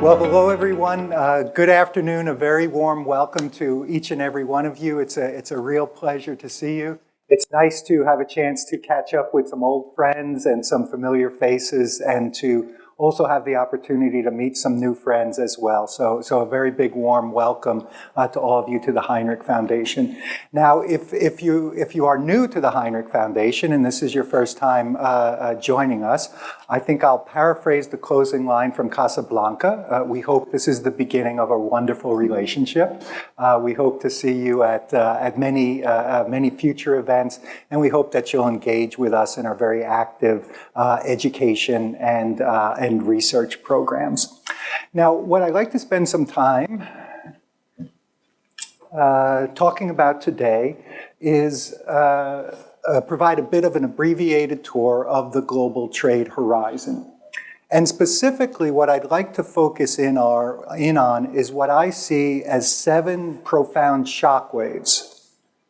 Well, hello everyone. Good afternoon. A very warm welcome to each and every one of you. It's a real pleasure to see you. It's nice to have a chance to catch up with some old friends and some familiar faces, and to also have the opportunity to meet some new friends as well. So a very big warm welcome to all of you to the Hinrich Foundation. Now, if you are new to the Hinrich Foundation and this is your first time joining us, I think I'll paraphrase the closing line from Casablanca. We hope this is the beginning of a wonderful relationship. We hope to see you at many future events, and we hope that you'll engage with us in our very active education and research programs. Now, what I'd like to spend some time talking about today is provide a bit of an abbreviated tour of the global trade horizon. And specifically, what I'd like to focus in on is what I see as 7 profound shockwaves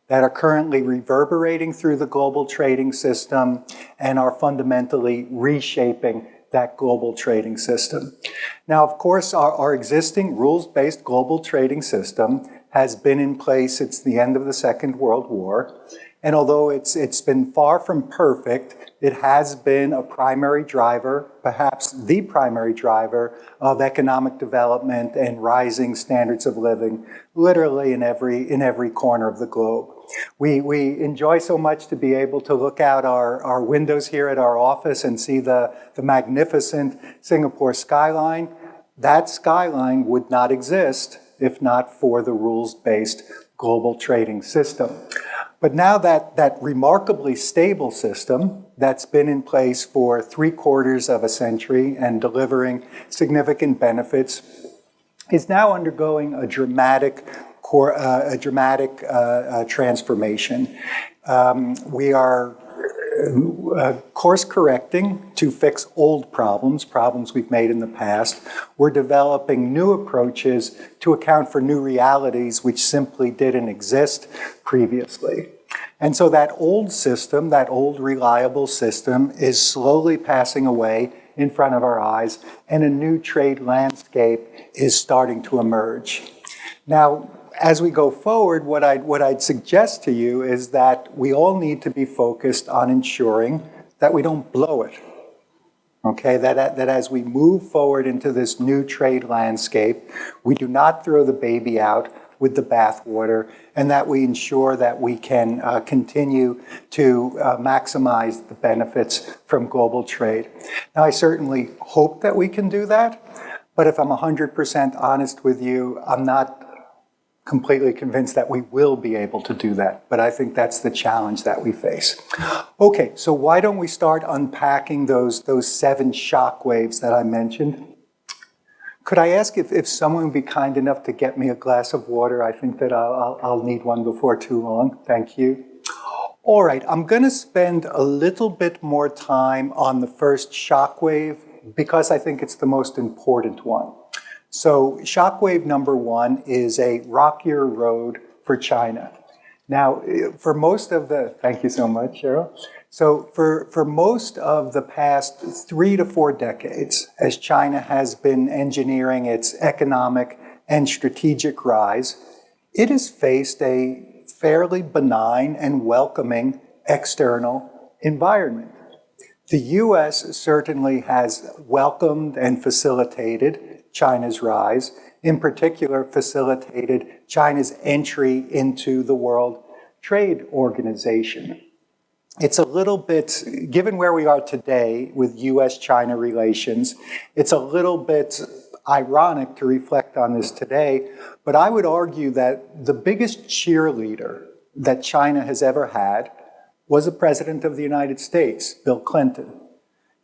that are currently reverberating through the global trading system and are fundamentally reshaping that global trading system. Now, of course, our existing rules-based global trading system has been in place since the end of the Second World War. And although it's been far from perfect, it has been a primary driver, perhaps the primary driver, of economic development and rising standards of living, literally in every corner of the globe. We enjoy so much to be able to look out our windows here at our office and see the magnificent Singapore skyline. That skyline would not exist if not for the rules-based global trading system. But now that remarkably stable system that's been in place for 3/4 of a century and delivering significant benefits is now undergoing a dramatic transformation. We are course correcting to fix old problems we've made in the past. We're developing new approaches to account for new realities which simply didn't exist previously. And so that old system, that old reliable system, is slowly passing away in front of our eyes, and a new trade landscape is starting to emerge. Now, as we go forward, what I'd suggest to you is that we all need to be focused on ensuring that we don't blow it. Okay, that as we move forward into this new trade landscape, we do not throw the baby out with the bathwater, and that we ensure that we can continue to maximize the benefits from global trade. Now, I certainly hope that we can do that, but if I'm 100% honest with you, I'm not completely convinced that we will be able to do that, but I think that's the challenge that we face. Okay, so why don't we start unpacking those 7 shockwaves that I mentioned? Could I ask if someone would be kind enough to get me a glass of water? I think that I'll need one before too long. Thank you. All right, I'm going to spend a little bit more time on the first shockwave because I think it's the most important one. So shockwave number 1 is a rockier road for China. Now, for most of the, thank you so much, Cheryl. So for most of the past 3 to 4 decades, as China has been engineering its economic and strategic rise, it has faced a fairly benign and welcoming external environment. The U.S. certainly has welcomed and facilitated China's rise, in particular facilitated China's entry into the World Trade Organization. It's a little bit, given where we are today with U.S.-China relations, it's a little bit ironic to reflect on this today, but I would argue that the biggest cheerleader that China has ever had was the President of the United States, Bill Clinton.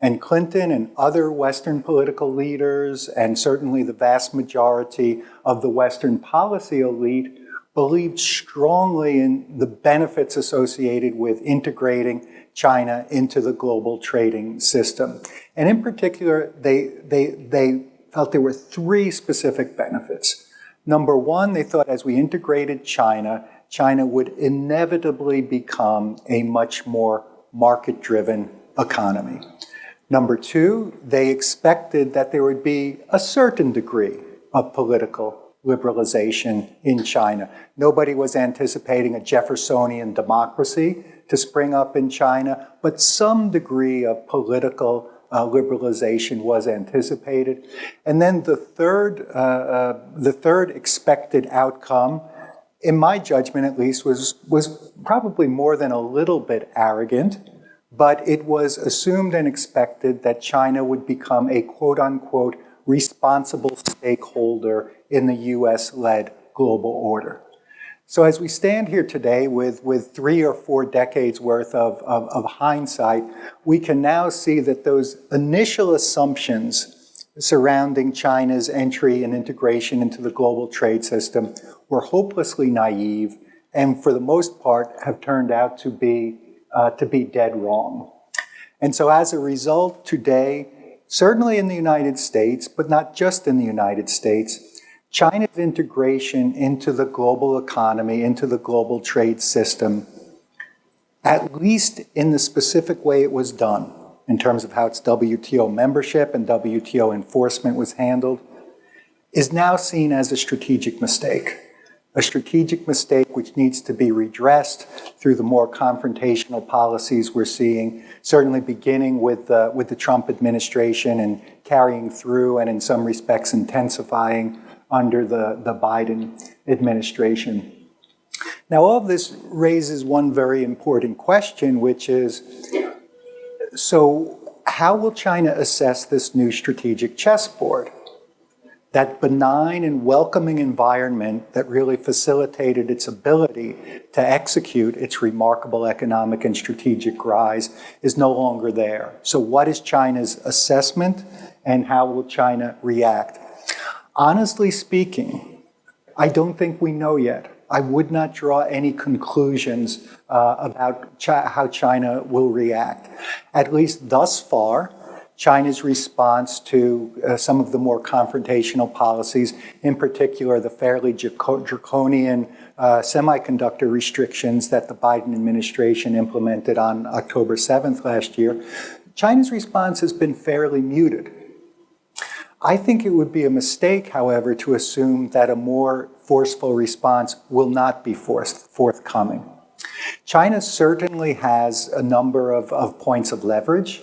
And Clinton and other Western political leaders, and certainly the vast majority of the Western policy elite, believed strongly in the benefits associated with integrating China into the global trading system. And in particular, they felt there were 3 specific benefits. Number 1, they thought as we integrated China, China would inevitably become a much more market-driven economy. Number two, they expected that there would be a certain degree of political liberalization in China. Nobody was anticipating a Jeffersonian democracy to spring up in China, but some degree of political liberalization was anticipated. And then the third expected outcome, in my judgment at least, was probably more than a little bit arrogant, but it was assumed and expected that China would become a quote-unquote responsible stakeholder in the US-led global order. So as we stand here today with 3 or 4 decades worth of hindsight, we can now see that those initial assumptions surrounding China's entry and integration into the global trade system were hopelessly naive and for the most part have turned out to be dead wrong. And so as a result, today, certainly in the United States, but not just in the United States, China's integration into the global economy, into the global trade system, at least in the specific way it was done, in terms of how its WTO membership and WTO enforcement was handled, is now seen as a strategic mistake. A strategic mistake which needs to be redressed through the more confrontational policies we're seeing, certainly beginning with the Trump administration and carrying through and in some respects intensifying under the Biden administration. Now, all of this raises one very important question, which is, so how will China assess this new strategic chessboard? That benign and welcoming environment that really facilitated its ability to execute its remarkable economic and strategic rise is no longer there. So what is China's assessment and how will China react? Honestly speaking, I don't think we know yet. I would not draw any conclusions about how China will react. At least thus far, China's response to some of the more confrontational policies, in particular the fairly draconian semiconductor restrictions that the Biden administration implemented on October 7th last year, China's response has been fairly muted. I think it would be a mistake, however, to assume that a more forceful response will not be forthcoming. China certainly has a number of points of leverage.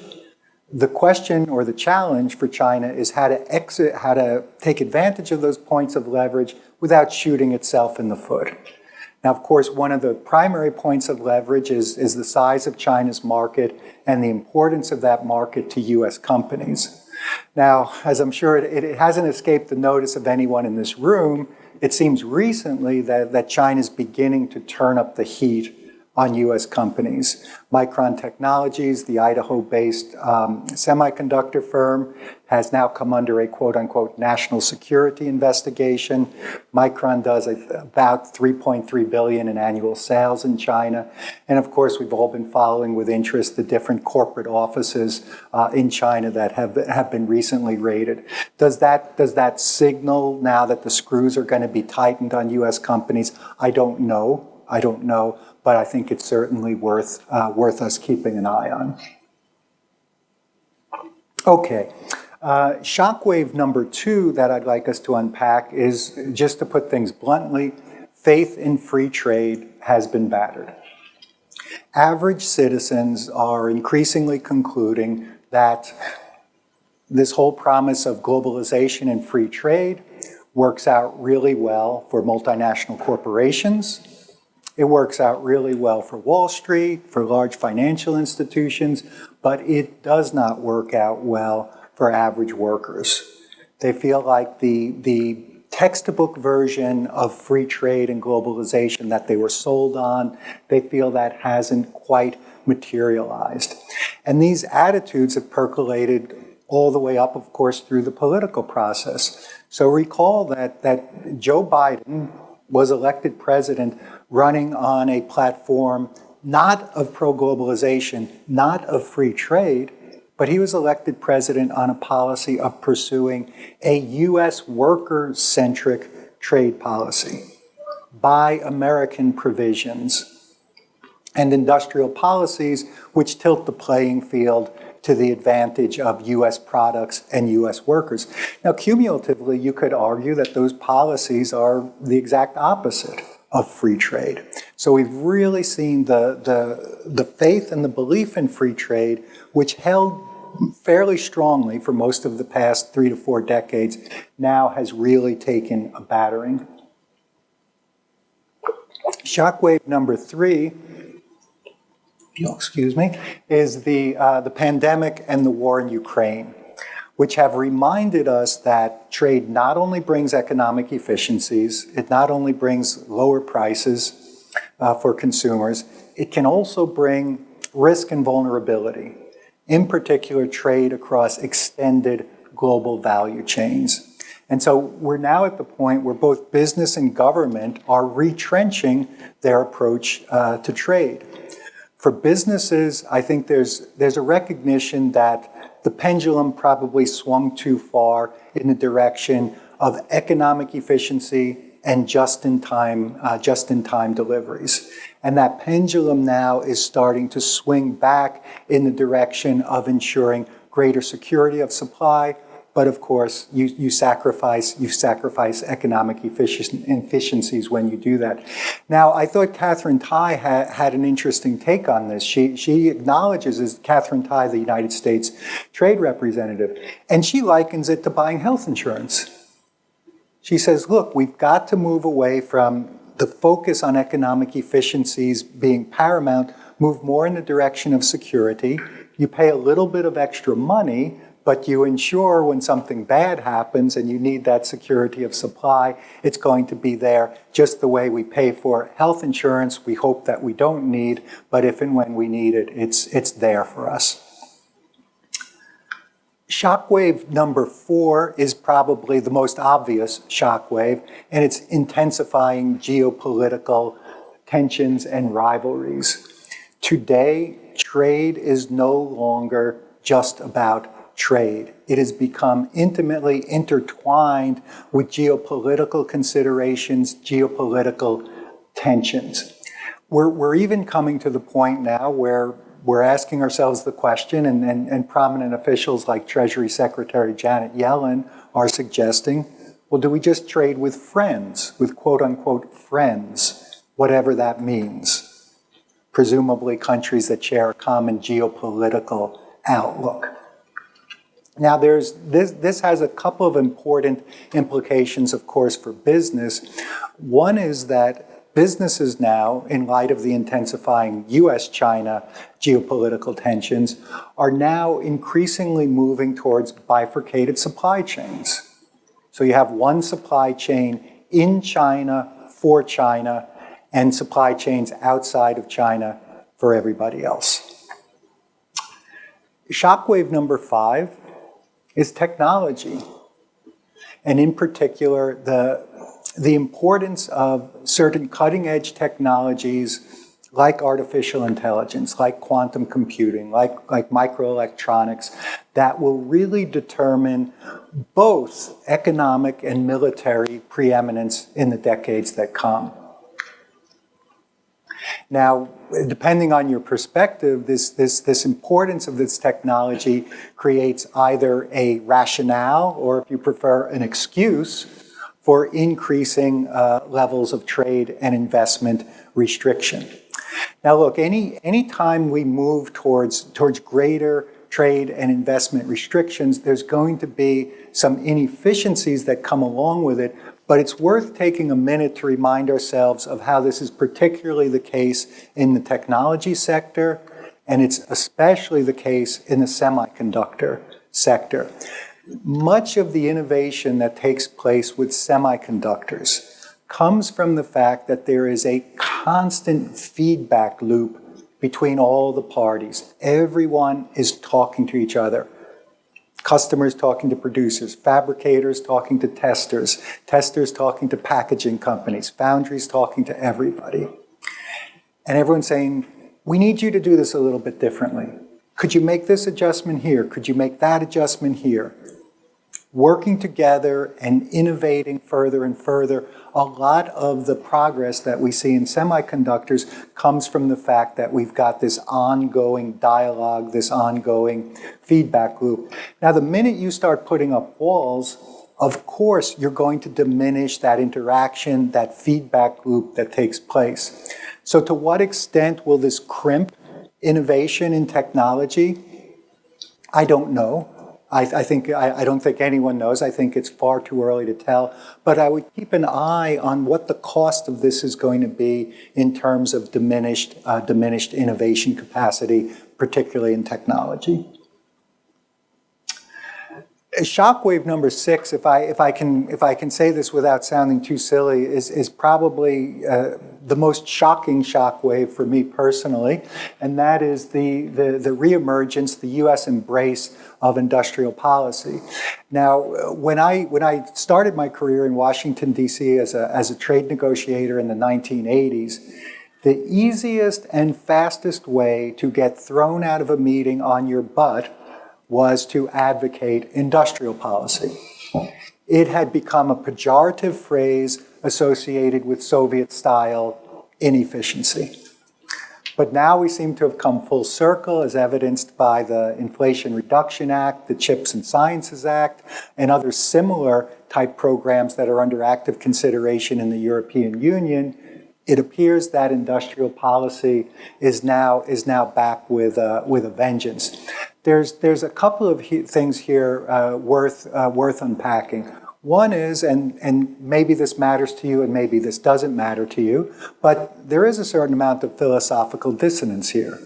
The question or the challenge for China is how to take advantage of those points of leverage without shooting itself in the foot. Now, of course, one of the primary points of leverage is the size of China's market and the importance of that market to US companies. Now, as I'm sure it hasn't escaped the notice of anyone in this room, it seems recently that China's beginning to turn up the heat on US companies. Micron Technologies, the Idaho-based semiconductor firm, has now come under a quote-unquote national security investigation. Micron does about $3.3 billion in annual sales in China. And of course, we've all been following with interest the different corporate offices in China that have been recently raided. Does that signal now that the screws are going to be tightened on US companies? I don't know. But I think it's certainly worth us keeping an eye on. Okay, shockwave number 2 that I'd like us to unpack is, just to put things bluntly, faith in free trade has been battered. Average citizens are increasingly concluding that this whole promise of globalization and free trade works out really well for multinational corporations. It works out really well for Wall Street, for large financial institutions, but it does not work out well for average workers. They feel like the textbook version of free trade and globalization that they were sold on, they feel that hasn't quite materialized. And these attitudes have percolated all the way up, of course, through the political process. So recall that Joe Biden was elected president running on a platform not of pro-globalization, not of free trade, but he was elected president on a policy of pursuing a US worker-centric trade policy, buy American provisions, and industrial policies which tilt the playing field to the advantage of U.S. products and U.S. workers. Now, cumulatively, you could argue that those policies are the exact opposite of free trade. So we've really seen the faith and the belief in free trade, which held fairly strongly for most of the past 3 to 4 decades, now has really taken a battering. Shockwave number 3, is the pandemic and the war in Ukraine, which have reminded us that trade not only brings economic efficiencies, it not only brings lower prices for consumers, it can also bring risk and vulnerability, in particular trade across extended global value chains. And so we're now at the point where both business and government are retrenching their approach to trade. For businesses, I think there's a recognition that the pendulum probably swung too far in the direction of economic efficiency and just-in-time deliveries. And that pendulum now is starting to swing back in the direction of ensuring greater security of supply, but of course, you sacrifice economic efficiencies when you do that. Now, I thought Catherine Tai had an interesting take on this. She acknowledges, as Catherine Tai, the United States Trade Representative, and she likens it to buying health insurance. She says, look, we've got to move away from the focus on economic efficiencies being paramount, move more in the direction of security. You pay a little bit of extra money, but you ensure when something bad happens and you need that security of supply, it's going to be there just the way we pay for health insurance. We hope that we don't need, but if and when we need it, it's there for us. Shockwave number 4 is probably the most obvious shockwave, and it's intensifying geopolitical tensions and rivalries. Today, trade is no longer just about trade. It has become intimately intertwined with geopolitical considerations, geopolitical tensions. We're even coming to the point now where we're asking ourselves the question, and prominent officials like Treasury Secretary Janet Yellen are suggesting, well, do we just trade with friends, with quote-unquote friends, whatever that means? Presumably countries that share a common geopolitical outlook. Now, this has a couple of important implications, of course, for business. One is that businesses now, in light of the intensifying US-China geopolitical tensions, are now increasingly moving towards bifurcated supply chains. So you have one supply chain in China for China and supply chains outside of China for everybody else. Shockwave number 5 is technology, and in particular, the importance of certain cutting-edge technologies like artificial intelligence, like quantum computing, like microelectronics, that will really determine both economic and military preeminence in the decades that come. Now, depending on your perspective, this importance of this technology creates either a rationale, or if you prefer, an excuse for increasing levels of trade and investment restriction. Now look, any time we move towards greater trade and investment restrictions, there's going to be some inefficiencies that come along with it, but it's worth taking a minute to remind ourselves of how this is particularly the case in the technology sector, and it's especially the case in the semiconductor sector. Much of the innovation that takes place with semiconductors comes from the fact that there is a constant feedback loop between all the parties. Everyone is talking to each other. Customers talking to producers, fabricators talking to testers, testers talking to packaging companies, foundries talking to everybody. And everyone's saying, we need you to do this a little bit differently. Could you make this adjustment here? Could you make that adjustment here? working together and innovating further and further. A lot of the progress that we see in semiconductors comes from the fact that we've got this ongoing dialogue, this ongoing feedback loop. Now, the minute you start putting up walls, of course, you're going to diminish that interaction, that feedback loop that takes place. So to what extent will this crimp innovation in technology? I don't know. I don't think anyone knows. I think it's far too early to tell. But I would keep an eye on what the cost of this is going to be in terms of diminished innovation capacity, particularly in technology. Shockwave number 6, if I can say this without sounding too silly, is probably the most shocking shockwave for me personally, and that is the reemergence, the U.S. embrace of industrial policy. Now, when I started my career in Washington D.C. as a trade negotiator in the 1980s, the easiest and fastest way to get thrown out of a meeting on your butt was to advocate industrial policy. It had become a pejorative phrase associated with Soviet-style inefficiency. But now we seem to have come full circle, as evidenced by the Inflation Reduction Act, the Chips and Sciences Act, and other similar type programs that are under active consideration in the European Union. It appears that industrial policy is now back with a vengeance. There's a couple of things here worth unpacking. One is, and maybe this matters to you and maybe this doesn't matter to you, but there is a certain amount of philosophical dissonance here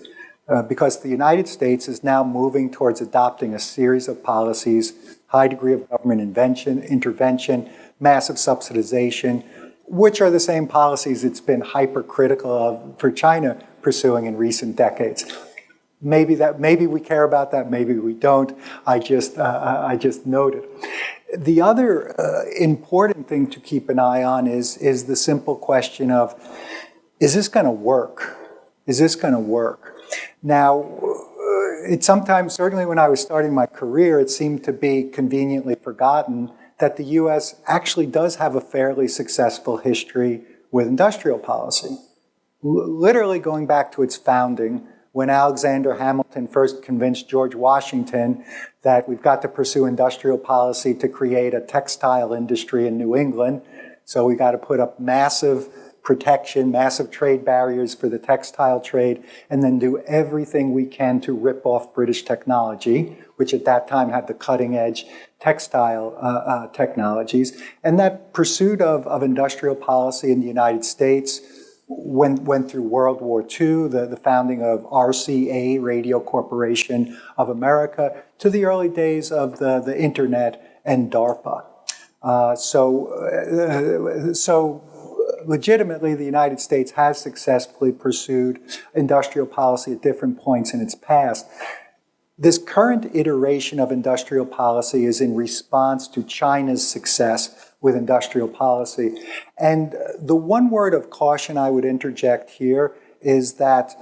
because the United States is now moving towards adopting a series of policies, high degree of government intervention, massive subsidization, which are the same policies it's been hypercritical of for China pursuing in recent decades. Maybe we care about that, maybe we don't. I just noted. The other important thing to keep an eye on is the simple question of, is this going to work? Is this going to work? Now, it sometimes, certainly when I was starting my career, it seemed to be conveniently forgotten that the U.S. actually does have a fairly successful history with industrial policy. Literally going back to its founding, when Alexander Hamilton first convinced George Washington that we've got to pursue industrial policy to create a textile industry in New England, so we got to put up massive protection, massive trade barriers for the textile trade, and then do everything we can to rip off British technology, which at that time had the cutting edge textile technologies. And that pursuit of industrial policy in the United States went through World War II, the founding of RCA, Radio Corporation of America, to the early days of the internet and DARPA. So legitimately, the United States has successfully pursued industrial policy at different points in its past. This current iteration of industrial policy is in response to China's success with industrial policy. And the one word of caution I would interject here is that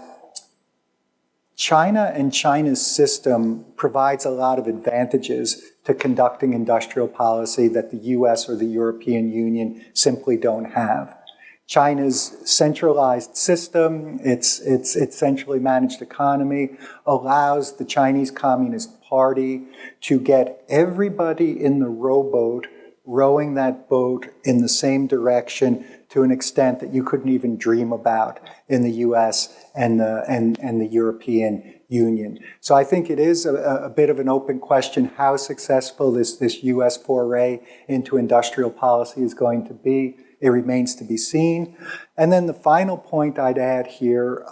China and China's system provides a lot of advantages to conducting industrial policy that the US or the European Union simply don't have. China's centralized system, its centrally managed economy, allows the Chinese Communist Party to get everybody in the rowboat rowing that boat in the same direction to an extent that you couldn't even dream about in the US and the European Union. So I think it is a bit of an open question how successful this US foray into industrial policy is going to be. It remains to be seen. And then the final point I'd add here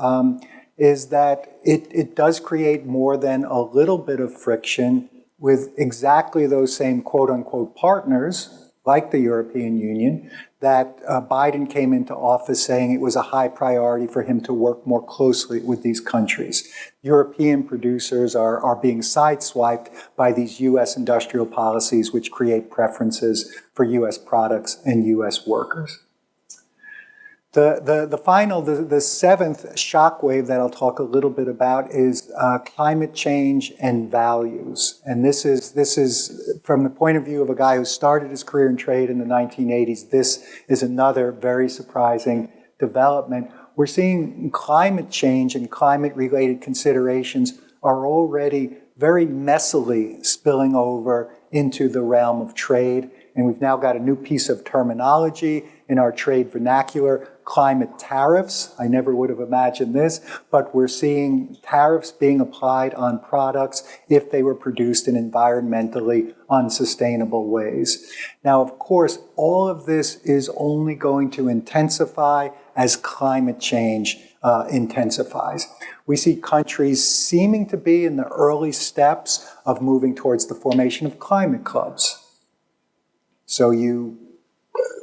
is that it does create more than a little bit of friction with exactly those same quote-unquote partners, like the European Union, that Biden came into office saying it was a high priority for him to work more closely with these countries. European producers are being sideswiped by these U.S. industrial policies which create preferences for U.S. products and U.S. workers. The seventh shockwave that I'll talk a little bit about is climate change and values. And this is from the point of view of a guy who started his career in trade in the 1980s, this is another very surprising development. We're seeing climate change and climate-related considerations are already very messily spilling over into the realm of trade. And we've now got a new piece of terminology in our trade vernacular, climate tariffs. I never would have imagined this, but we're seeing tariffs being applied on products if they were produced in environmentally unsustainable ways. Now, of course, all of this is only going to intensify as climate change intensifies. We see countries seeming to be in the early steps of moving towards the formation of climate clubs. So you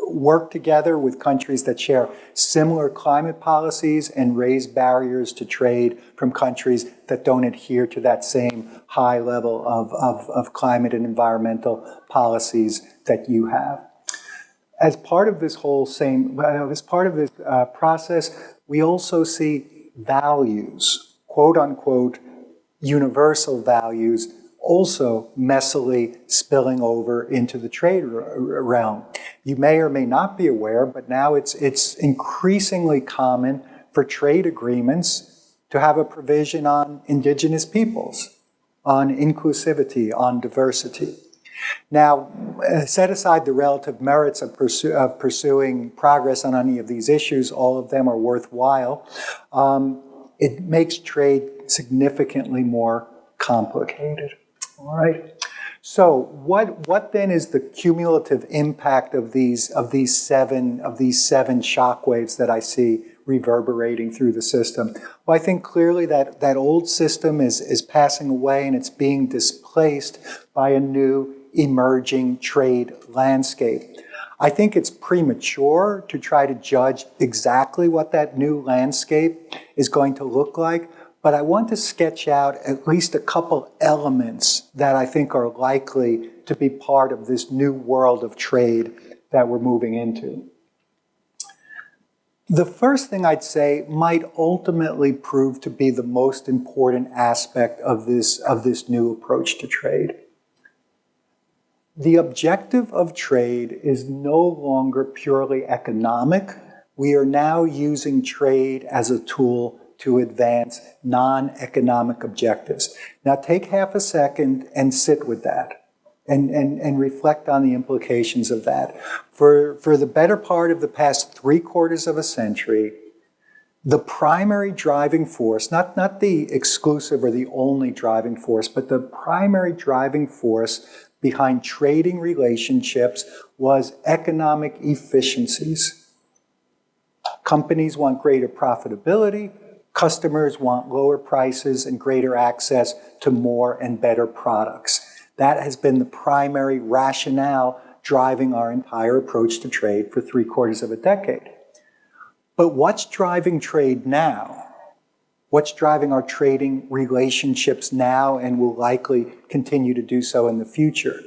work together with countries that share similar climate policies and raise barriers to trade from countries that don't adhere to that same high level of climate and environmental policies that you have. As part of this process, we also see values, quote unquote, universal values, also messily spilling over into the trade realm. You may or may not be aware, but now it's increasingly common for trade agreements to have a provision on indigenous peoples, on inclusivity, on diversity. Now, set aside the relative merits of pursuing progress on any of these issues, all of them are worthwhile. It makes trade significantly more complicated. All right. So what then is the cumulative impact of these seven shockwaves that I see reverberating through the system? Well, I think clearly that old system is passing away and it's being displaced by a new emerging trade landscape. I think it's premature to try to judge exactly what that new landscape is going to look like. But I want to sketch out at least a couple elements that I think are likely to be part of this new world of trade that we're moving into. The first thing I'd say might ultimately prove to be the most important aspect of this new approach to trade. The objective of trade is no longer purely economic. We are now using trade as a tool to advance non-economic objectives. Now take half a second and sit with that and reflect on the implications of that. For the better part of the past 3/4 of a century, the primary driving force, not the exclusive or the only driving force, but the primary driving force behind trading relationships was economic efficiencies. Companies want greater profitability. Customers want lower prices and greater access to more and better products. That has been the primary rationale driving our entire approach to trade for 3/4 of a decade. But what's driving trade now? What's driving our trading relationships now and will likely continue to do so in the future?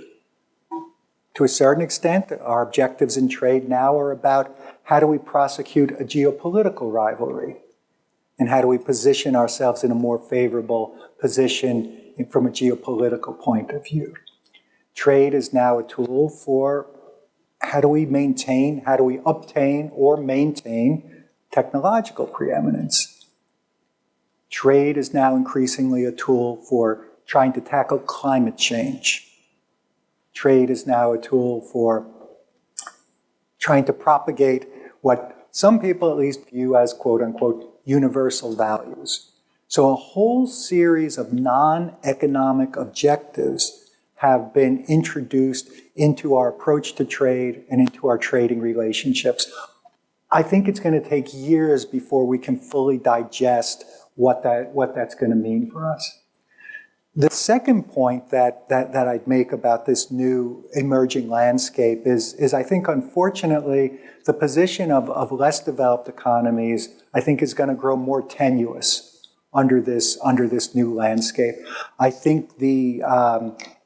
To a certain extent, our objectives in trade now are about how do we prosecute a geopolitical rivalry? And how do we position ourselves in a more favorable position from a geopolitical point of view? Trade is now a tool for how do we obtain or maintain technological preeminence? Trade is now increasingly a tool for trying to tackle climate change. Trade is now a tool for trying to propagate what some people at least view as quote unquote universal values. So a whole series of non-economic objectives have been introduced into our approach to trade and into our trading relationships. I think it's going to take years before we can fully digest what that's going to mean for us. The second point that I'd make about this new emerging landscape is I think, unfortunately, the position of less developed economies, I think, is going to grow more tenuous under this new landscape. I think the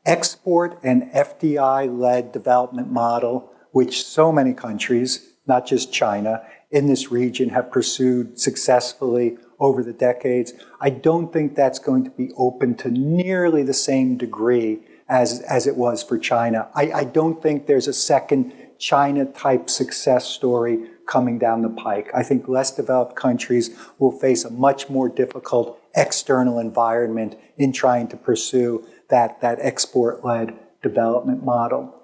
export and FDI-led development model, which so many countries, not just China, in this region have pursued successfully over the decades, I don't think that's going to be open to nearly the same degree as it was for China. I don't think there's a second China-type success story coming down the pike. I think less developed countries will face a much more difficult external environment in trying to pursue that export-led development model.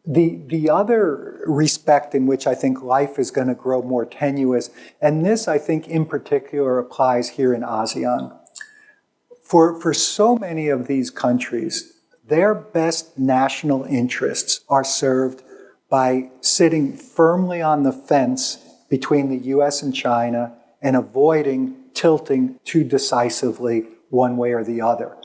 The other respect in which I think life is going to grow more tenuous, and this I think in particular applies here in ASEAN. For so many of these countries, their best national interests are served by sitting firmly on the fence between the US and China and avoiding tilting too decisively one way or the other.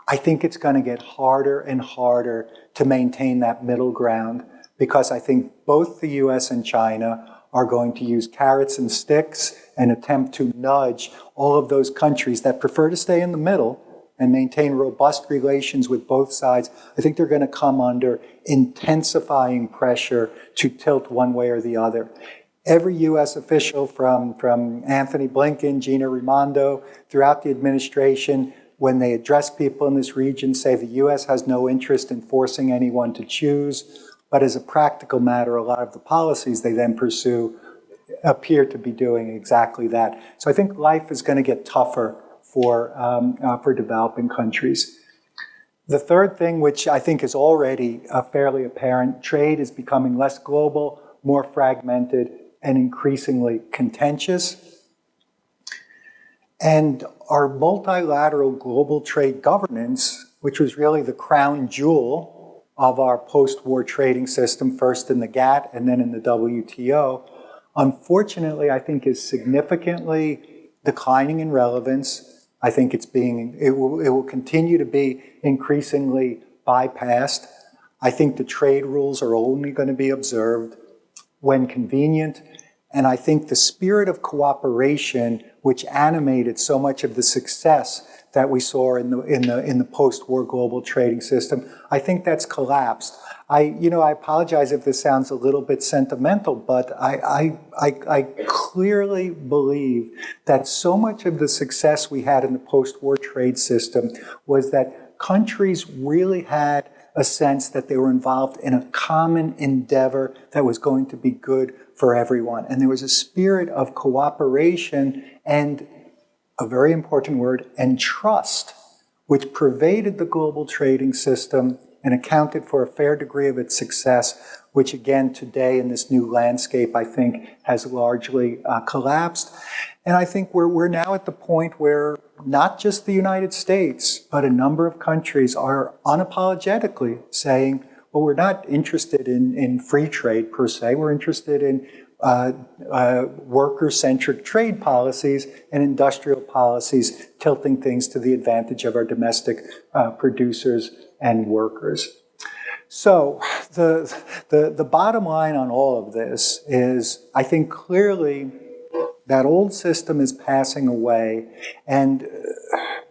I think it's going to get harder and harder to maintain that middle ground because I think both the US and China are going to use carrots and sticks and attempt to nudge all of those countries that prefer to stay in the middle and maintain robust relations with both sides. I think they're going to come under intensifying pressure to tilt one way or the other. Every US official from Anthony Blinken, Gina Raimondo, throughout the administration, when they address people in this region, say the US has no interest in forcing anyone to choose, but as a practical matter, a lot of the policies they then pursue appear to be doing exactly that. So I think life is going to get tougher for developing countries. The third thing, which I think is already fairly apparent, trade is becoming less global, more fragmented, and increasingly contentious. And our multilateral global trade governance, which was really the crown jewel of our post-war trading system, first in the GATT and then in the WTO, unfortunately, I think is significantly declining in relevance. I think it will continue to be increasingly bypassed. I think the trade rules are only going to be observed when convenient. And I think the spirit of cooperation, which animated so much of the success that we saw in the post-war global trading system, I think that's collapsed. I apologize if this sounds a little bit sentimental, but I clearly believe that so much of the success we had in the post-war trade system was that countries really had a sense that they were involved in a common endeavor that was going to be good for everyone. And there was a spirit of cooperation and, a very important word, and trust, which pervaded the global trading system and accounted for a fair degree of its success, which again today in this new landscape I think has largely collapsed. And I think we're now at the point where not just the United States, but a number of countries are unapologetically saying, well, we're not interested in free trade per se, we're interested in worker-centric trade policies and industrial policies tilting things to the advantage of our domestic producers and workers. So the bottom line on all of this is, I think clearly that old system is passing away, and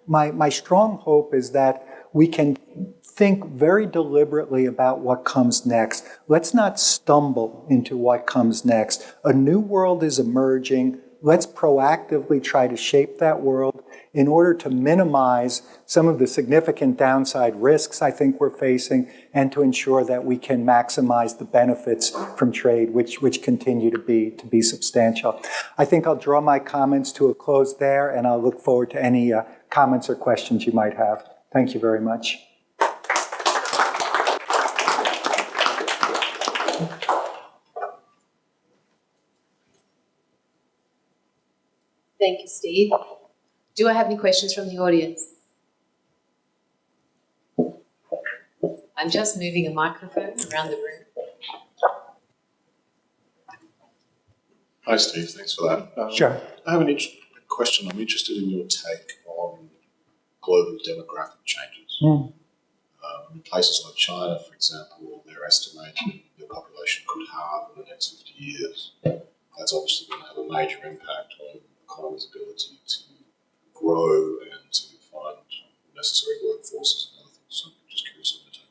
my strong hope is that we can think very deliberately about what comes next. Let's not stumble into what comes next. A new world is emerging. Let's proactively try to shape that world in order to minimize some of the significant downside risks I think we're facing, and to ensure that we can maximize the benefits from trade, which continue to be substantial. I think I'll draw my comments to a close there, and I'll look forward to any comments or questions you might have. Thank you very much. Thank you, Steve. Do I have any questions from the audience? I'm just moving a microphone around the room. Hi, Steve. Thanks for that. Sure. I have a question. I'm interested in your take on global demographic changes. In places like China, for example, they're estimating their population could halve in the next 50 years. That's obviously going to have a major impact on the economy's ability to grow and to find necessary workforces and other things. So I'm just curious on your take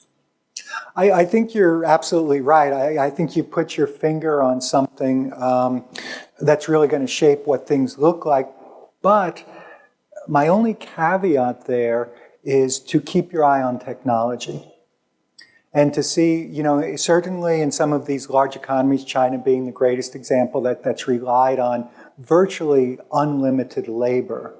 on that. I think you're absolutely right. I think you put your finger on something that's really going to shape what things look like. But my only caveat there is to keep your eye on technology. And to see, certainly in some of these large economies, China being the greatest example that's relied on virtually unlimited labor.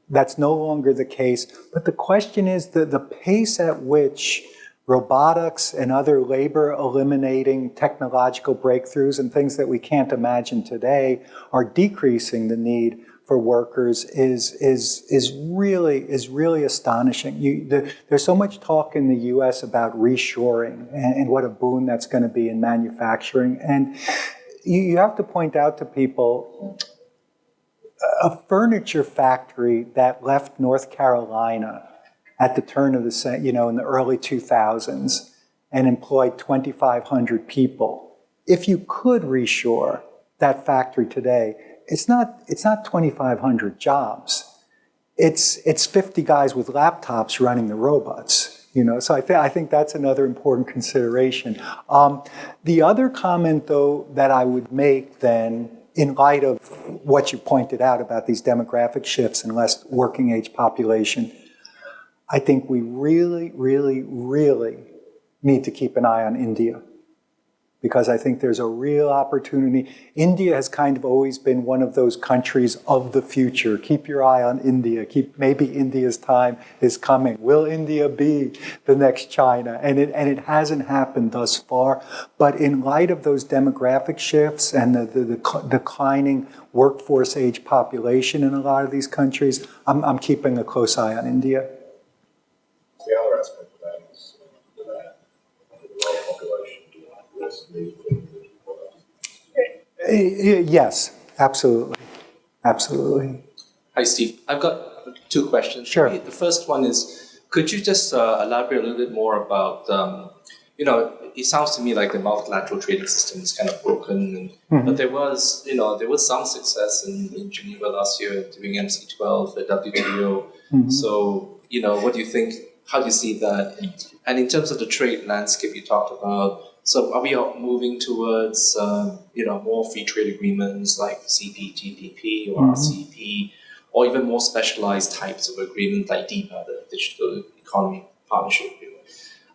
That's no longer the case. But the question is the pace at which robotics and other labor eliminating technological breakthroughs and things that we can't imagine today are decreasing the need for workers is really astonishing. There's so much talk in the U.S. about reshoring and what a boon that's going to be in manufacturing. And you have to point out to people a furniture factory that left North Carolina at the turn of the in the early 2000s and employed 2,500 people. If you could reshore that factory today, it's not 2,500 jobs. It's 50 guys with laptops running the robots. So I think that's another important consideration. The other comment, though, that I would make then, in light of what you pointed out about these demographic shifts and less working age population, I think we really, really, really need to keep an eye on India, because I think there's a real opportunity. India has kind of always been one of those countries of the future. Keep your eye on India. Maybe India's time is coming. Will India be the next China? And it hasn't happened thus far. But in light of those demographic shifts and the declining workforce age population in a lot of these countries, I'm keeping a close eye on India. The other aspect of that is that the rural population do less need for products. Yes, absolutely. Absolutely. Hi, Steve. I've got two questions. Sure. The first one is, could you just elaborate a little bit more about, it sounds to me like the multilateral trading system is kind of broken, but there was some success in Geneva last year doing MC12, the WTO. So, what do you think? How do you see that? And in terms of the trade landscape you talked about, so are we moving towards more free trade agreements like CPTPP or RCEP, or even more specialized types of agreements like DIPA, the Digital Economy Partnership Agreement?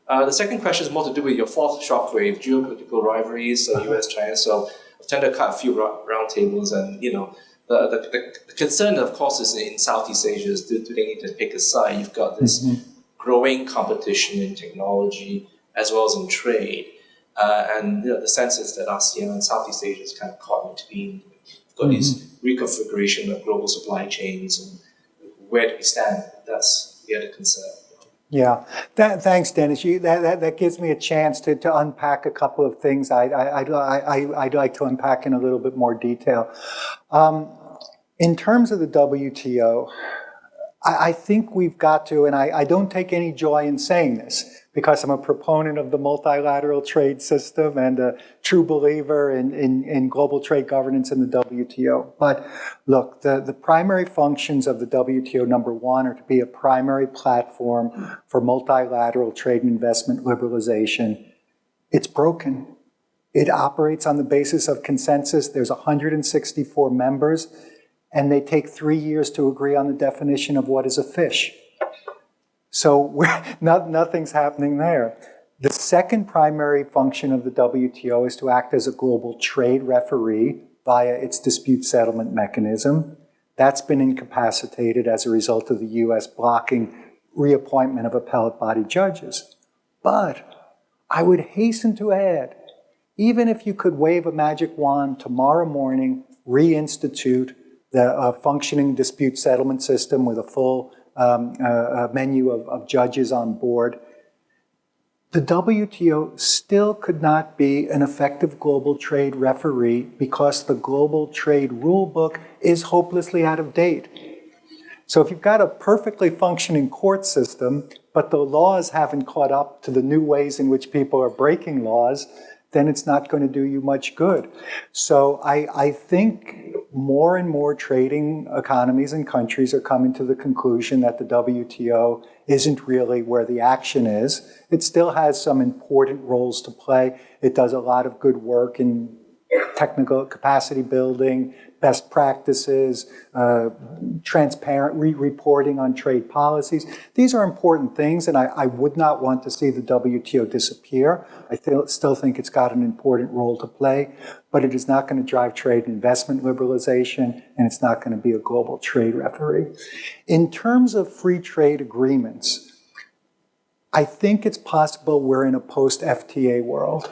The second question is more to do with your fourth shockwave, geopolitical rivalries, US-China. So I've tended to cut a few roundtables, and the concern, of course, is in Southeast Asia is do they need to pick a side? You've got this growing competition in technology as well as in trade. And the sense is that ASEAN and Southeast Asia is kind of caught in between. You've got this reconfiguration of global supply chains, and where do we stand? That's the other concern. Yeah, thanks, Dennis. That gives me a chance to unpack a couple of things I'd like to unpack in a little bit more detail. In terms of the WTO, I think we've got to, and I don't take any joy in saying this, because I'm a proponent of the multilateral trade system and a true believer in global trade governance in the WTO. But look, the primary functions of the WTO, number one, are to be a primary platform for multilateral trade and investment liberalization. It's broken. It operates on the basis of consensus. There's 164 members, and they take 3 years to agree on the definition of what is a fish. So nothing's happening there. The second primary function of the WTO is to act as a global trade referee via its dispute settlement mechanism. That's been incapacitated as a result of the U.S. blocking reappointment of appellate body judges. But I would hasten to add, even if you could wave a magic wand tomorrow morning, reinstitute the functioning dispute settlement system with a full menu of judges on board, the WTO still could not be an effective global trade referee because the global trade rule book is hopelessly out of date. So if you've got a perfectly functioning court system, but the laws haven't caught up to the new ways in which people are breaking laws, then it's not going to do you much good. So I think more and more trading economies and countries are coming to the conclusion that the WTO isn't really where the action is. It still has some important roles to play. It does a lot of good work in technical capacity building, best practices, transparent reporting on trade policies. These are important things, and I would not want to see the WTO disappear. I still think it's got an important role to play, but it is not going to drive trade and investment liberalization, and it's not going to be a global trade referee. In terms of free trade agreements, I think it's possible we're in a post-FTA world.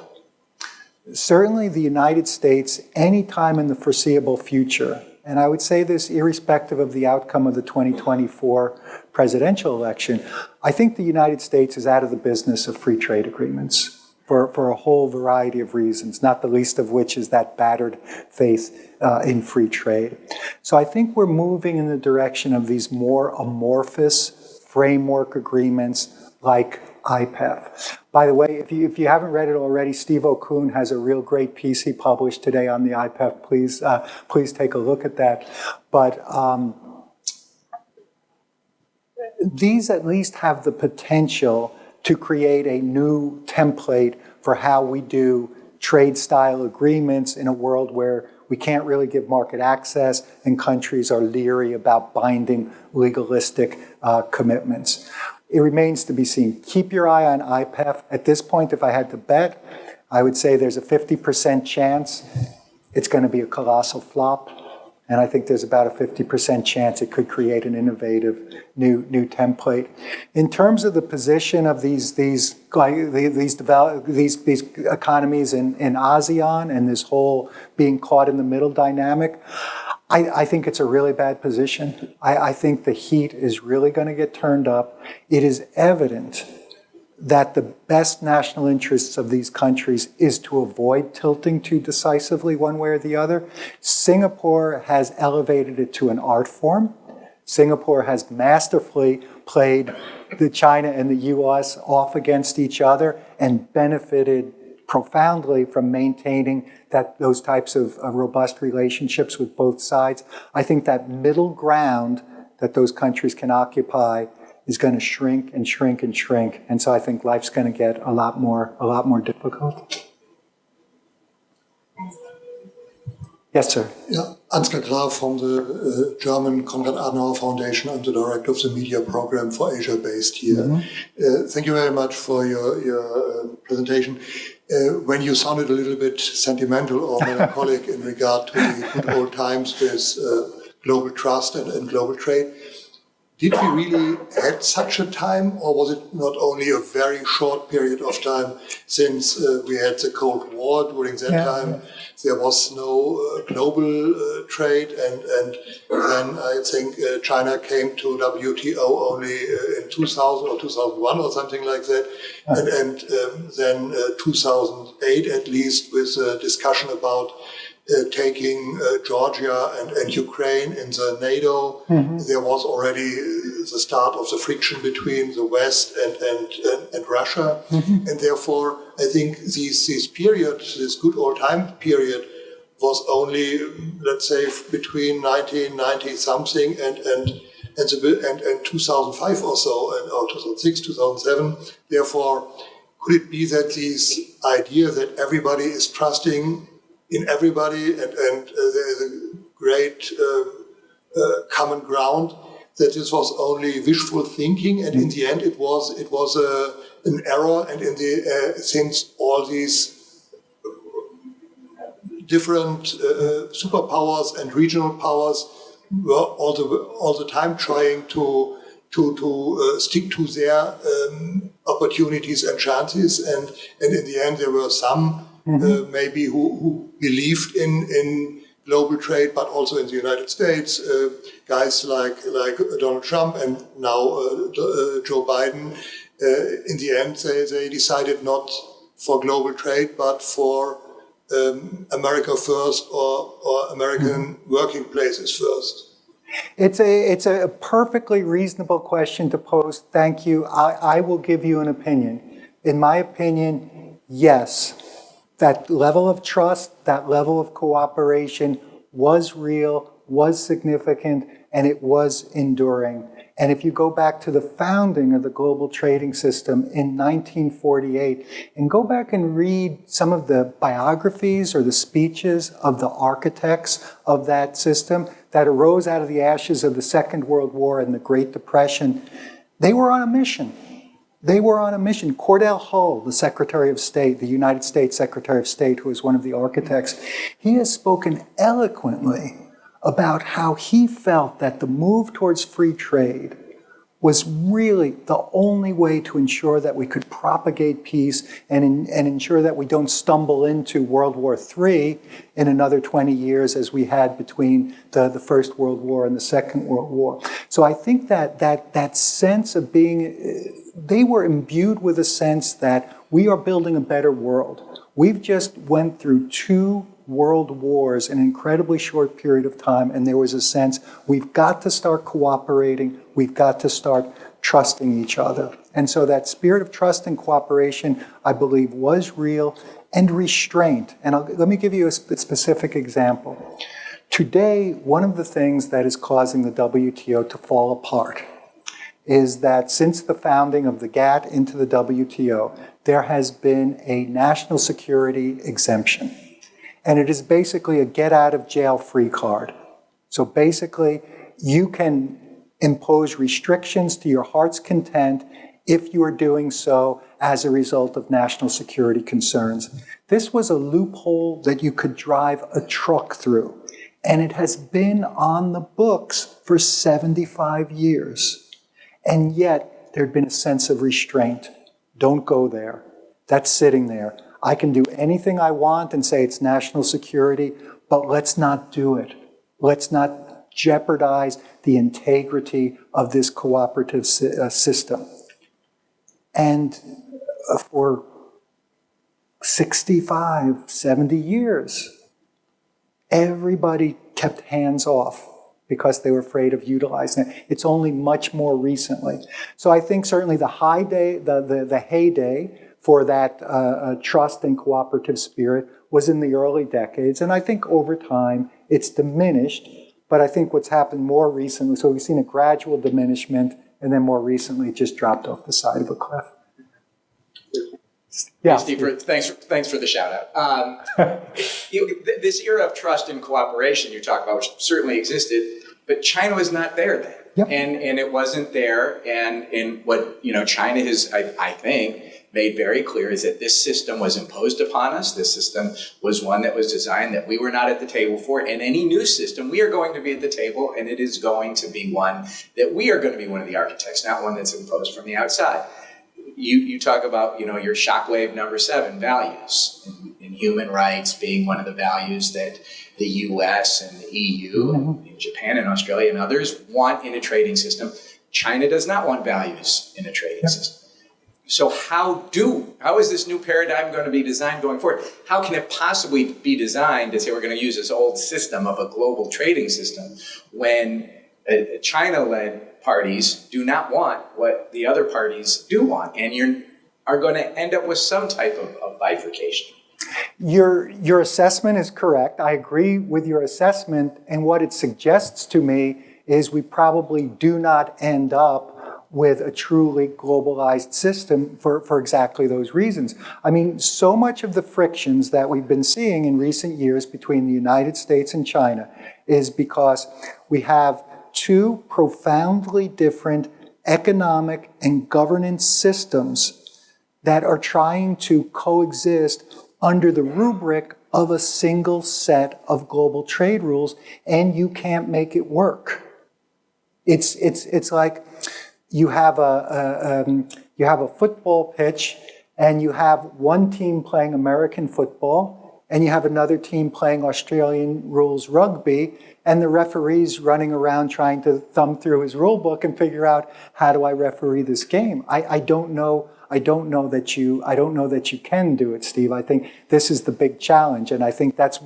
Certainly the United States, anytime in the foreseeable future, and I would say this irrespective of the outcome of the 2024 presidential election, I think the United States is out of the business of free trade agreements for a whole variety of reasons, not the least of which is that battered faith in free trade. So I think we're moving in the direction of these more amorphous framework agreements like IPEF. By the way, if you haven't read it already, Steve Okun has a real great piece he published today on the IPEF. Please take a look at that. But these at least have the potential to create a new template for how we do trade-style agreements in a world where we can't really give market access and countries are leery about binding legalistic commitments. It remains to be seen. Keep your eye on IPEF. At this point, if I had to bet, I would say there's a 50% chance it's going to be a colossal flop. And I think there's about a 50% chance it could create an innovative new template. In terms of the position of these economies in ASEAN and this whole being caught in the middle dynamic, I think it's a really bad position. I think the heat is really going to get turned up. It is evident that the best national interests of these countries is to avoid tilting too decisively one way or the other. Singapore has elevated it to an art form. Singapore has masterfully played the China and the US off against each other and benefited profoundly from maintaining those types of robust relationships with both sides. I think that middle ground that those countries can occupy is going to shrink and shrink and shrink. And so I think life's going to get a lot more difficult. Yes, sir. Yeah, Ansgar Graf from the German Konrad Adenauer Foundation. I'm the director of the media program for Asia based here. Mm-hmm. Thank you very much for your presentation. When you sounded a little bit sentimental or melancholic in regard to the good old times with global trust and global trade, did we really had such a time, or was it not only a very short period of time since we had the Cold War? During that time, there was no global trade, and then I think China came to WTO only in 2000 or 2001 or something like that, and then 2008 at least with a discussion about taking Georgia and Ukraine in the NATO. Mm-hmm. There was already the start of the friction between the West and Russia. Mm-hmm. And therefore, I think this period, this good old time period, was only, let's say, between 1990 something and 2005 or so, or 2006, 2007. Therefore, could it be that this idea that everybody is trusting in everybody and there is a great common ground, that this was only wishful thinking, and in the end it was an error, and in the since all these different superpowers and regional powers were all the time trying to stick to their opportunities and chances, and in the end there were some maybe who believed in global trade, but also in the United States, guys like Donald Trump and now Joe Biden. In the end, they decided not for global trade, but for America first or American working places first. It's a perfectly reasonable question to pose. Thank you. I will give you an opinion. In my opinion, yes. That level of trust, that level of cooperation was real, was significant, and it was enduring. And if you go back to the founding of the global trading system in 1948, and go back and read some of the biographies or the speeches of the architects of that system that arose out of the ashes of the Second World War and the Great Depression, they were on a mission. They were on a mission. Cordell Hull, the Secretary of State, the United States Secretary of State, who was one of the architects, he has spoken eloquently about how he felt that the move towards free trade was really the only way to ensure that we could propagate peace and ensure that we don't stumble into World War III in another 20 years as we had between the First World War and the Second World War. So I think that sense of being, they were imbued with a sense that we are building a better world. We've just went through 2 world wars in an incredibly short period of time, and there was a sense we've got to start cooperating, we've got to start trusting each other. And so that spirit of trust and cooperation, I believe, was real, and restraint. And let me give you a specific example. Today, one of the things that is causing the WTO to fall apart is that since the founding of the GATT into the WTO, there has been a national security exemption. And it is basically a get-out-of-jail-free card. So basically, you can impose restrictions to your heart's content if you are doing so as a result of national security concerns. This was a loophole that you could drive a truck through. And it has been on the books for 75 years. And yet, there had been a sense of restraint. Don't go there. That's sitting there. I can do anything I want and say it's national security, but let's not do it. Let's not jeopardize the integrity of this cooperative system. And for 65, 70 years, everybody kept hands off because they were afraid of utilizing it. It's only much more recently. So I think certainly the heyday for that trust and cooperative spirit was in the early decades. And I think over time it's diminished. But I think what's happened more recently, so we've seen a gradual diminishment, and then more recently it just dropped off the side of a cliff. Yeah. Hey, Steve, thanks for the shout out. This era of trust and cooperation you talk about, which certainly existed, but China was not there then. Yep. And it wasn't there. And what China has, I think, made very clear is that this system was imposed upon us. This system was one that was designed that we were not at the table for. And any new system, we are going to be at the table, and it is going to be one that we are going to be one of the architects, not one that's imposed from the outside. You talk about, your Shockwave number 7 values, and human rights being one of the values that the US and the EU and Japan and Australia and others want in a trading system. China does not want values in a trading system. So how is this new paradigm going to be designed going forward? How can it possibly be designed to say we're going to use this old system of a global trading system when China-led parties do not want what the other parties do want, and you are going to end up with some type of bifurcation? Your assessment is correct. I agree with your assessment, and what it suggests to me is we probably do not end up with a truly globalized system for exactly those reasons. I mean, so much of the frictions that we've been seeing in recent years between the United States and China is because we have 2 profoundly different economic and governance systems that are trying to coexist under the rubric of a single set of global trade rules, and you can't make it work. It's like you have a football pitch, and you have one team playing American football, and you have another team playing Australian rules rugby, and the referee's running around trying to thumb through his rule book and figure out, how do I referee this game? I don't know that you can do it, Steve. I think this is the big challenge, and I think that's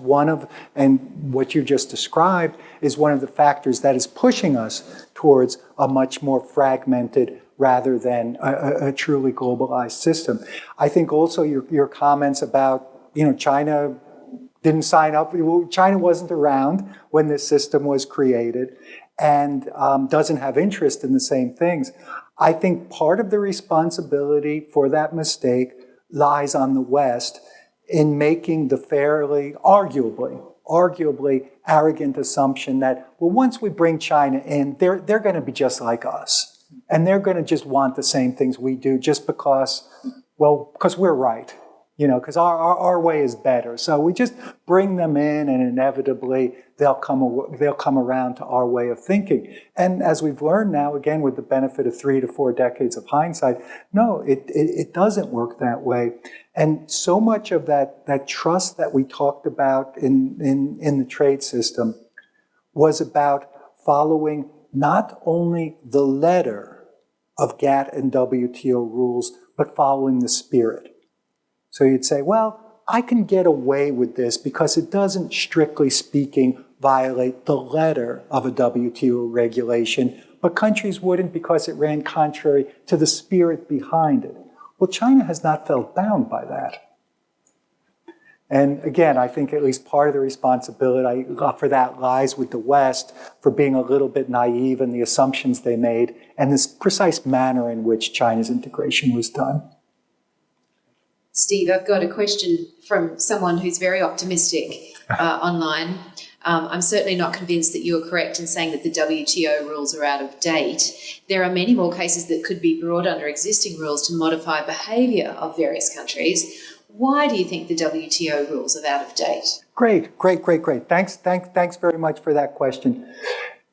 and what you just described is one of the factors that is pushing us towards a much more fragmented rather than a truly globalized system. I think also your comments about, China didn't sign up. China wasn't around when this system was created. and doesn't have interest in the same things. I think part of the responsibility for that mistake lies on the West in making the fairly, arguably arrogant assumption that, well, once we bring China in, they're going to be just like us. And they're going to just want the same things we do just because we're right. Because our way is better. So we just bring them in, and inevitably they'll come around to our way of thinking. And as we've learned now, again, with the benefit of 3 to 4 decades of hindsight, no, it doesn't work that way. And so much of that trust that we talked about in the trade system was about following not only the letter of GATT and WTO rules, but following the spirit. So you'd say, well, I can get away with this because it doesn't, strictly speaking, violate the letter of a WTO regulation, but countries wouldn't because it ran contrary to the spirit behind it. Well, China has not felt bound by that. And again, I think at least part of the responsibility for that lies with the West for being a little bit naive in the assumptions they made and this precise manner in which China's integration was done. Steve, I've got a question from someone who's very optimistic online. I'm certainly not convinced that you're correct in saying that the WTO rules are out of date. There are many more cases that could be brought under existing rules to modify behaviour of various countries. Why do you think the WTO rules are out of date? Great. Thanks very much for that question.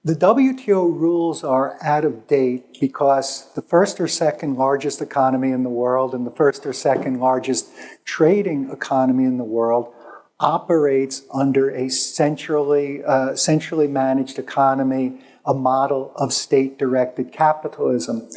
The WTO rules are out of date because the first or second largest economy in the world and the first or second largest trading economy in the world operates under a centrally managed economy, a model of state-directed capitalism.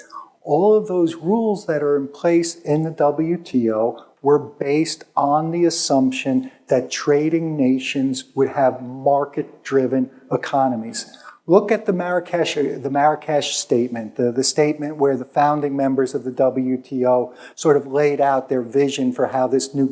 All of those rules that are in place in the WTO were based on the assumption that trading nations would have market-driven economies. Look at the Marrakesh statement, the statement where the founding members of the WTO sort of laid out their vision for how this new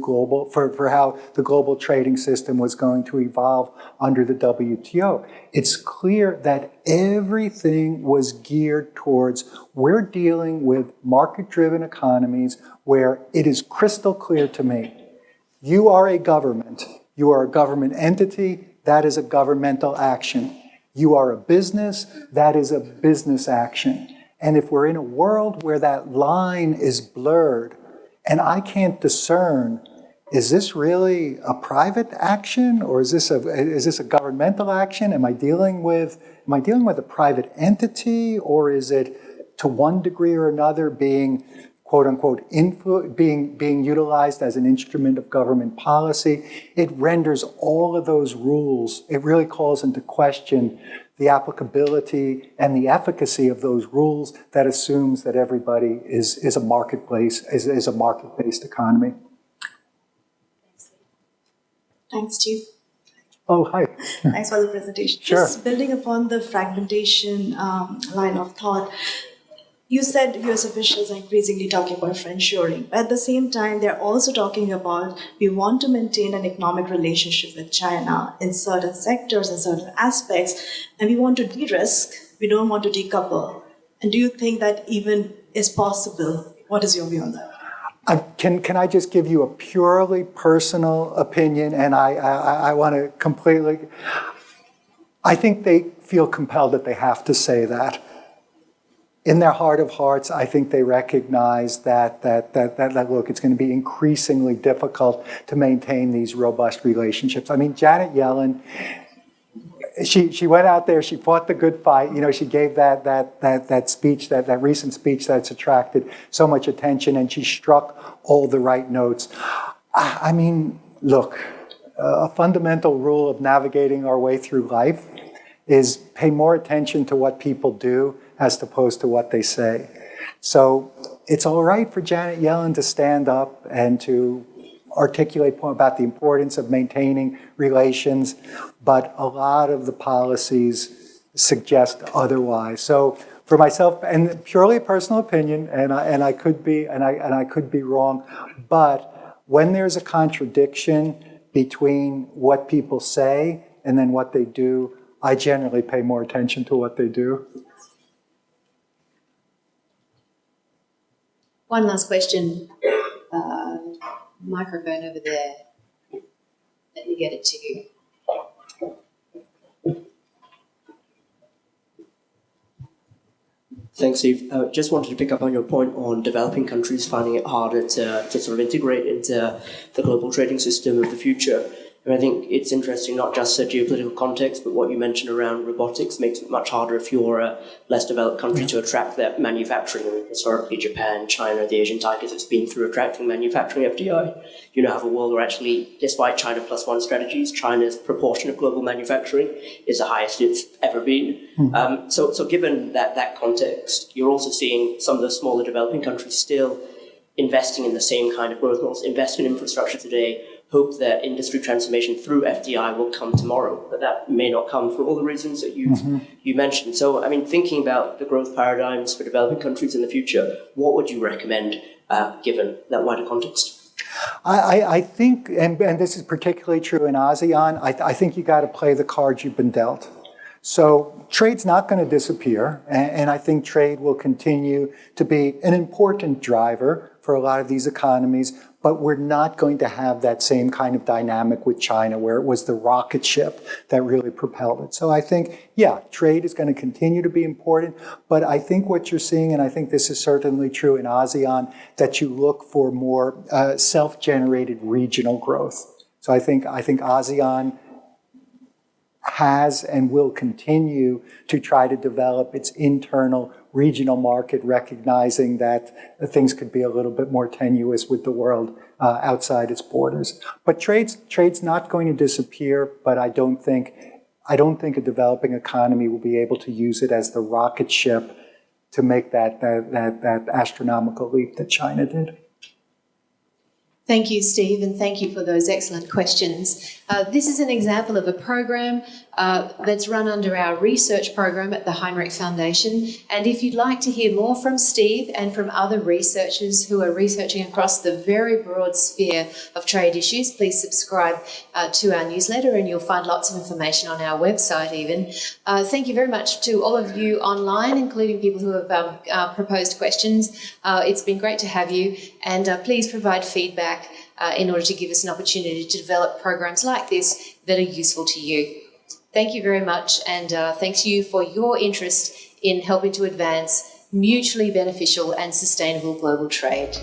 for how the global trading system was going to evolve under the WTO. It's clear that everything was geared towards we're dealing with market-driven economies where it is crystal clear to me, you are a government entity, that is a governmental action. You are a business, that is a business action. And if we're in a world where that line is blurred and I can't discern, is this really a private action or is this a governmental action? Am I dealing with a private entity, or is it to one degree or another being quote unquote, being utilized as an instrument of government policy? It renders all of those rules, it really calls into question the applicability and the efficacy of those rules that assumes that everybody is a marketplace, is a market-based economy. Thanks, Steve. Oh, hi. Thanks for the presentation. Sure. Just building upon the fragmentation line of thought, you said US officials are increasingly talking about friendshoring. At the same time, they're also talking about we want to maintain an economic relationship with China in certain sectors and certain aspects, and we want to de-risk, we don't want to decouple. And do you think that even is possible? What is your view on that? Can I just give you a purely personal opinion? And I want to completely, I think they feel compelled that they have to say that. In their heart of hearts, I think they recognize that look, it's going to be increasingly difficult to maintain these robust relationships. I mean, Janet Yellen, she went out there, she fought the good fight. You know, she gave that speech, that recent speech that's attracted so much attention, and she struck all the right notes. I mean, look, a fundamental rule of navigating our way through life is pay more attention to what people do as opposed to what they say. So it's all right for Janet Yellen to stand up and to articulate about the importance of maintaining relations, but a lot of the policies suggest otherwise. So for myself, and purely a personal opinion, and I could be wrong, but when there's a contradiction between what people say and then what they do, I generally pay more attention to what they do. One last question. Microphone over there. Let me get it to you. Thanks, Steve. Just wanted to pick up on your point on developing countries finding it harder to sort of integrate into the global trading system of the future. And I think it's interesting, not just the geopolitical context, but what you mentioned around robotics makes it much harder if you're a less developed country to attract that manufacturing. I mean, historically, Japan, China, the Asian tigers, it's been through attracting manufacturing FDI. You now have a world where actually, despite China plus one strategies, China's proportion of global manufacturing is the highest it's ever been. So given that context, you're also seeing some of the smaller developing countries still investing in the same kind of growth models, invest in infrastructure today, hope that industry transformation through FDI will come tomorrow, but that may not come for all the reasons that you mentioned. So, I mean, thinking about the growth paradigms for developing countries in the future, what would you recommend given that wider context? I think, and this is particularly true in ASEAN, I think you got to play the cards you've been dealt. So trade's not going to disappear, and I think trade will continue to be an important driver for a lot of these economies, but we're not going to have that same kind of dynamic with China where it was the rocket ship that really propelled it. So I think, yeah, trade is going to continue to be important, but I think what you're seeing, and I think this is certainly true in ASEAN, that you look for more self-generated regional growth. So I think ASEAN has and will continue to try to develop its internal regional market, recognizing that things could be a little bit more tenuous with the world outside its borders. But trade's not going to disappear, but I don't think a developing economy will be able to use it as the rocket ship to make that astronomical leap that China did. Thank you, Steve, and thank you for those excellent questions. This is an example of a program that's run under our research program at the Hinrich Foundation. And if you'd like to hear more from Steve and from other researchers who are researching across the very broad sphere of trade issues, please subscribe to our newsletter and you'll find lots of information on our website even. Thank you very much to all of you online, including people who have proposed questions. It's been great to have you, and please provide feedback in order to give us an opportunity to develop programs like this that are useful to you. Thank you very much, and thanks you for your interest in helping to advance mutually beneficial and sustainable global trade.